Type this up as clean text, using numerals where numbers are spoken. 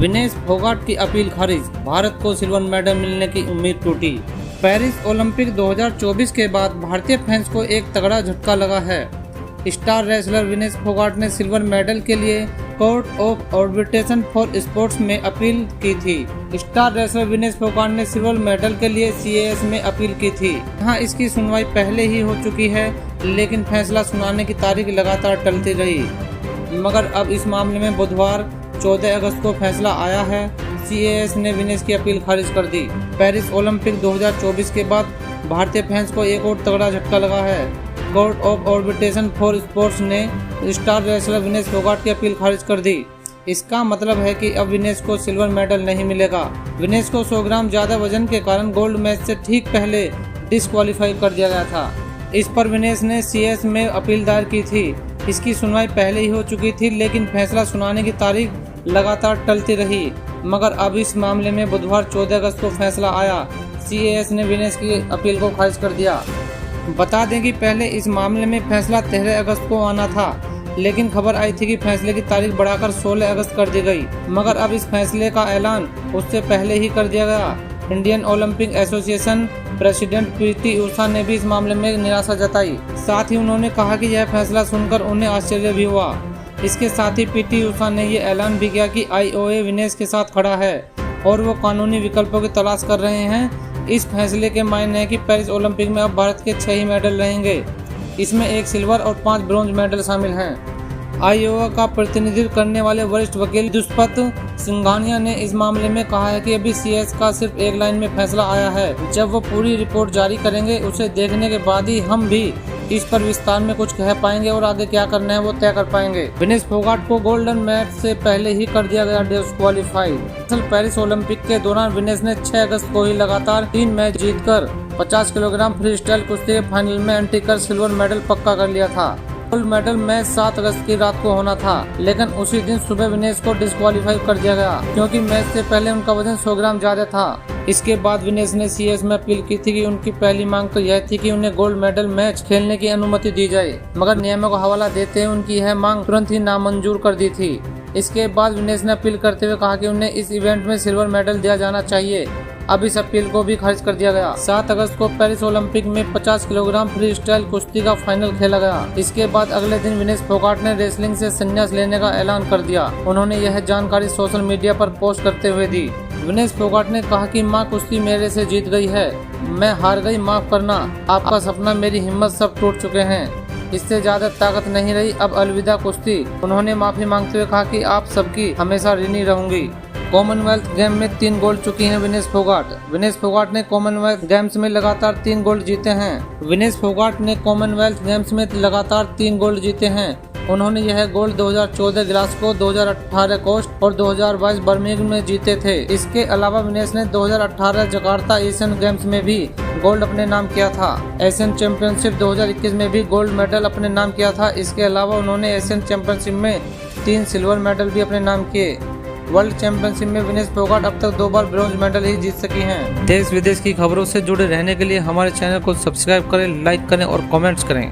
विनेश फोगाट की अपील खारिज, भारत को सिल्वर मेडल मिलने की उम्मीद टूटी। पेरिस ओलंपिक 2024 के बाद भारतीय फैंस को एक तगड़ा झटका लगा है। स्टार रेसलर विनेश फोगाट ने सिल्वर मेडल के लिए court of arbitration for sports में अपील की थी। स्टार रेसलर विनेश फोगाट ने सिल्वर मेडल के लिए CAS में अपील की थी। यहाँ इसकी सुनवाई पहले ही हो चुकी है, लेकिन फैसला सुनाने की तारीख लगातार टलती रही। मगर अब इस मामले में बुधवार 14 अगस्त को फैसला आया है। CAS ने विनेश की अपील खारिज कर दी। पेरिस ओलंपिक 2024 के बाद भारतीय फैंस को एक और तगड़ा झटका लगा है। Court of arbitration for sports ने स्टार रेसलर विनेश फोगाट की अपील खारिज कर दी। इसका मतलब है कि अब विनेश को सिल्वर मेडल नहीं मिलेगा। विनेश को 100 ग्राम ज्यादा वजन के कारण गोल्ड मैच से ठीक पहले डिस्क्वालीफाई कर दिया गया था। इस पर विनेश ने CAS में अपील दायर की थी। इसकी सुनवाई पहले ही हो चुकी थी, लेकिन फैसला सुनाने की तारीख लगातार टलती रही। मगर अब इस मामले में बुधवार 14 अगस्त को फैसला आया। CAS ने विनेश की अपील को खारिज कर दिया। बता दें कि पहले इस मामले में फैसला 13 अगस्त को आना था, लेकिन खबर आई थी कि फैसले की तारीख बढ़ाकर 16 अगस्त कर दी गई। मगर अब इस फैसले का ऐलान उससे पहले ही कर दिया गया। Indian Olympic association president PT Usha ने भी इस मामले में निराशा जताई। साथ ही उन्होंने कहा कि यह फैसला सुनकर उन्हें आश्चर्य भी हुआ। इसके साथ ही PT उषा ने ये ऐलान भी किया कि IOA विनेश के साथ खड़ा है और वो कानूनी विकल्पों की तलाश कर रहे हैं। इस फैसले के मायने है कि पेरिस ओलंपिक में अब भारत के 6 ही मेडल रहेंगे। इसमें 1 सिल्वर और 5 ब्रॉन्ज मेडल शामिल हैं। IOA का प्रतिनिधित्व करने वाले वरिष्ठ वकील दुष्पत सिंघानिया ने इस मामले में कहा है कि अभी CAS का सिर्फ एक लाइन में फैसला आया है। जब वो पूरी रिपोर्ट जारी करेंगे, उसे देखने के बाद ही हम भी इस पर विस्तार में कुछ कह पाएंगे और आगे क्या करना है वो तय कर पाएंगे। विनेश फोगाट को गोल्डन मैच से पहले ही कर दिया गया डिस्क्वालीफाई। पेरिस ओलंपिक के दौरान विनेश ने 6 अगस्त को ही लगातार 3 मैच जीतकर 50 किलोग्राम फ्री स्टाइल कुश्ती के फाइनल में एंट्री कर सिल्वर मेडल पक्का कर लिया था। गोल्ड मेडल मैच 7 अगस्त की रात को होना था, लेकिन उसी दिन सुबह विनेश को डिस्क्वालीफाई कर दिया गया क्योंकि मैच से पहले उनका वजन 100 ग्राम ज्यादा था। इसके बाद विनेश ने CAS में अपील की थी कि उनकी पहली मांग तो यह थी कि उन्हें गोल्ड मेडल मैच खेलने की अनुमति दी जाए, मगर नियमों का हवाला देते हुए उनकी यह मांग तुरंत ही नामंजूर कर दी थी। इसके बाद विनेश ने अपील करते हुए कहा कि उन्हें इस इवेंट में सिल्वर मेडल दिया जाना चाहिए। अब इस अपील को भी खारिज कर दिया गया। 7 अगस्त को पेरिस ओलंपिक में 50 किलोग्राम फ्री स्टाइल कुश्ती का फाइनल खेला गया। इसके बाद अगले दिन विनेश फोगाट ने रेसलिंग से संन्यास लेने का ऐलान कर दिया। उन्होंने यह जानकारी सोशल मीडिया पर पोस्ट करते हुए दी। विनेश फोगाट ने कहा कि मां कुश्ती मेरे से जीत गई है, मैं हार गई, माफ करना, आपका सपना, मेरी हिम्मत सब टूट चुके हैं, इससे ज्यादा ताकत नहीं रही, अब अलविदा कुश्ती। उन्होंने माफी मांगते हुए कहा कि आप सबकी हमेशा ऋणी रहूंगी। कॉमनवेल्थ गेम में 3 गोल्ड चुकी हैं विनेश फोगाट। विनेश फोगाट ने कॉमनवेल्थ गेम्स में लगातार 3 गोल्ड जीते हैं। विनेश फोगाट ने कॉमनवेल्थ गेम्स में लगातार 3 गोल्ड जीते हैं। उन्होंने यह गोल्ड 2014 ग्लासगो, 2018 कोस्ट और 2022 बर्मिंघम में जीते थे। इसके अलावा विनेश ने 2018 जकार्ता एशियन गेम्स में भी गोल्ड अपने नाम किया था। एशियन चैंपियनशिप 2021 में भी गोल्ड मेडल अपने नाम किया था। इसके अलावा उन्होंने एशियन चैंपियनशिप में 3 सिल्वर मेडल भी अपने नाम किए। वर्ल्ड चैंपियनशिप में विनेश फोगाट अब तक 2 बार ब्रॉन्ज मेडल ही जीत सकी हैं। देश विदेश की खबरों से जुड़े रहने के लिए हमारे चैनल को सब्सक्राइब करें, लाइक करें और कमेंट्स करें।